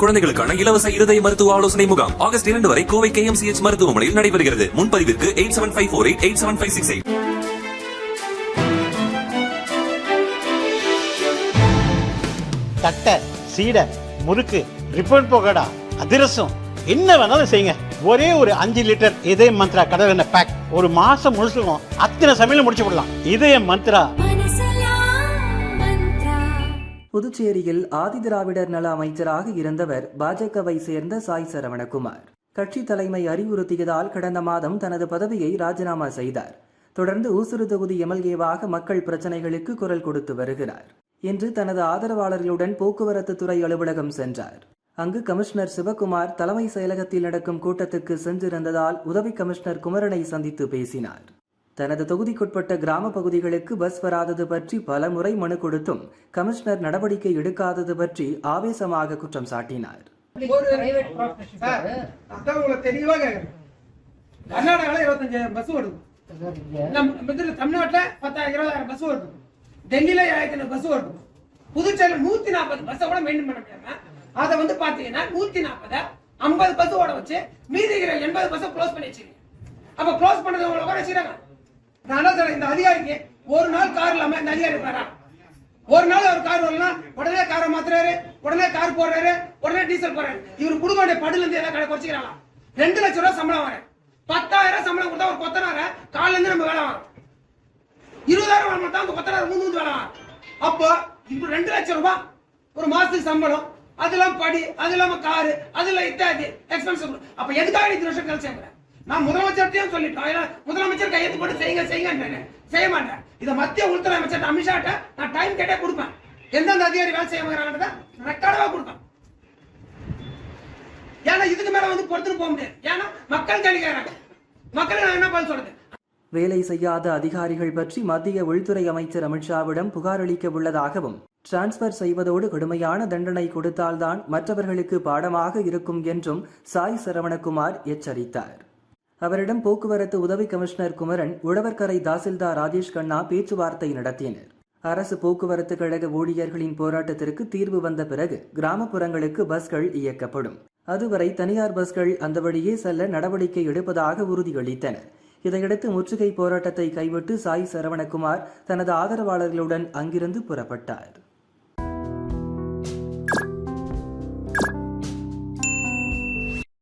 குழந்தைகளுக்கான இலவச இருதய மருத்துவ ஆலோசனை முகாம் ஆகஸ்ட் 2 வரை கோவை KMCH மருத்துவமனையில் நடைபெறுகிறது. முன்பதிவிற்கு 8754887568. தட்டை, சீடை, முறுக்கு, ரிப்பன் பக்கோடா, அதிரசம் என்ன வேணாலும் செய்யுங்க. ஒரே ஒரு 5 லிட்டர் இதய மந்த்ரா கடல் எண்ணெய் பேக் ஒரு மாசம் முழுசுக்கும் அத்தனை சமையல முடிச்சு விடலாம். இதய மந்த்ரா. புதுச்சேரியில் ஆதிதிராவிடர் நல அமைச்சராக இருந்தவர் பாஜகவை சேர்ந்த சாய் சரவணகுமார். கட்சி தலைமை அறிவுறுத்தியதால் கடந்த மாதம் தனது பதவியை ராஜினாமா செய்தார். தொடர்ந்து ஊசுறு தொகுதி எம்எல்ஏவாக மக்கள் பிரச்சனைகளுக்கு குரல் கொடுத்து வருகிறார். இன்று தனது ஆதரவாளர்களுடன் போக்குவரத்து துறை அலுவலகம் சென்றார். அங்கு கமிஷனர் சிவகுமார் தலைமை செயலகத்தில் நடக்கும் கூட்டத்துக்கு சென்றிருந்ததால் உதவி கமிஷனர் குமரனை சந்தித்து பேசினார். தனது தொகுதிக்குட்பட்ட கிராம பகுதிகளுக்கு பஸ் வராதது பற்றி பல முறை மனு கொடுத்தும் கமிஷனர் நடவடிக்கை எடுக்காதது பற்றி ஆவேசமாக குற்றம் சாட்டினார். கர்நாடகால 25,000 பஸ் வருது, தமிழ்நாட்டுல 10,000 பஸ் வருது, டெல்லியில 7,000 பஸ் வருது, புதுச்சேரியில் 140 பஸ் கூட மெயின்டைன் பண்ண முடியாம அதை வந்து பாத்தீங்கன்னா 140 50 பஸ் ஓட வச்சு மீதி 80 பஸ் க்ளோஸ் பண்ணி வச்சிருக்கீங்க. அப்ப க்ளோஸ் பண்ணது உங்களை வச்சுறாங்க. நான் இந்த அதிகாரிக்கு ஒரு நாள் கார் இல்லாம இந்த அதிகாரி வரா, ஒரு நாள் அவர் கார் வரலாம், உடனே காரை மாத்துறாரு, உடனே கார் போடுறாரு, உடனே டீசல் போடுறாரு. இவரு குடும்ப வேண்டிய படுல இருந்து ஏதாவது குறைச்சிக்கிறாங்க. 2 லட்சம் ரூபாய் சம்பளம் வர, 10,000 சம்பளம் கொடுத்தா ஒரு கொத்தனார காலில இருந்து நம்ம வேலை வரும், 20,000 வேலை மட்டும் அந்த கொத்தனார 3 வேலை வரும். அப்போ இப்ப 2 லட்சம் ரூபாய் ஒரு மாசத்துக்கு சம்பளம், அதெல்லாம் படி, அது இல்லாம காரு, அதுல இத்தாதி எக்ஸ்பென்ஸ். அப்ப எதுக்காக 2 வருஷம் கழிச்சு செய்யறேன்? நான் முதலமைச்சர்கிட்டையும் சொல்லிட்டோம், முதலமைச்சர் கையெழுத்து போட்டு செய்யுங்க செய்ய மாட்டேன். இதை மத்திய உள்துறை அமைச்சர் அமித்ஷாட்ட நான் டைம் கேட்டே கொடுப்பேன். எந்தெந்த அதிகாரி வேலை செய்ய போகிறாங்க ரெக்கார்டா கொடுப்பேன். ஏன்னா இதுக்கு மேல வந்து பொறுத்துட்டு போக முடியாது. ஏன்னா மக்கள் கேள்வி கேட்கறாங்க, மக்களுக்கு நான் என்ன பதில் சொல்றது? வேலை செய்யாத அதிகாரிகள் பற்றி மத்திய உள்துறை அமைச்சர் அமித்ஷாவிடம் புகார் அளிக்க உள்ளதாகவும் டிரான்ஸ்பர் செய்வதோடு கடுமையான தண்டனை கொடுத்தால்தான் மற்றவர்களுக்கு பாடமாக இருக்கும் என்றும் சாய் சரவணகுமார் எச்சரித்தார். அவரிடம் போக்குவரத்து உதவி கமிஷனர் குமரன், உழவர்கரை தாசில்தார் ராஜேஷ் கண்ணா பேச்சுவார்த்தை நடத்தினர். அரசு போக்குவரத்து கழக ஊழியர்களின் போராட்டத்திற்கு தீர்வு வந்த பிறகு கிராமப்புறங்களுக்கு பஸ்கள் இயக்கப்படும். அதுவரை தனியார் பஸ்கள் அந்த வழியே செல்ல நடவடிக்கை எடுப்பதாக உறுதியளித்தனர். இதையடுத்து முற்றுகை போராட்டத்தை கைவிட்டு சாய் சரவணகுமார் தனது ஆதரவாளர்களுடன் அங்கிருந்து புறப்பட்டார்.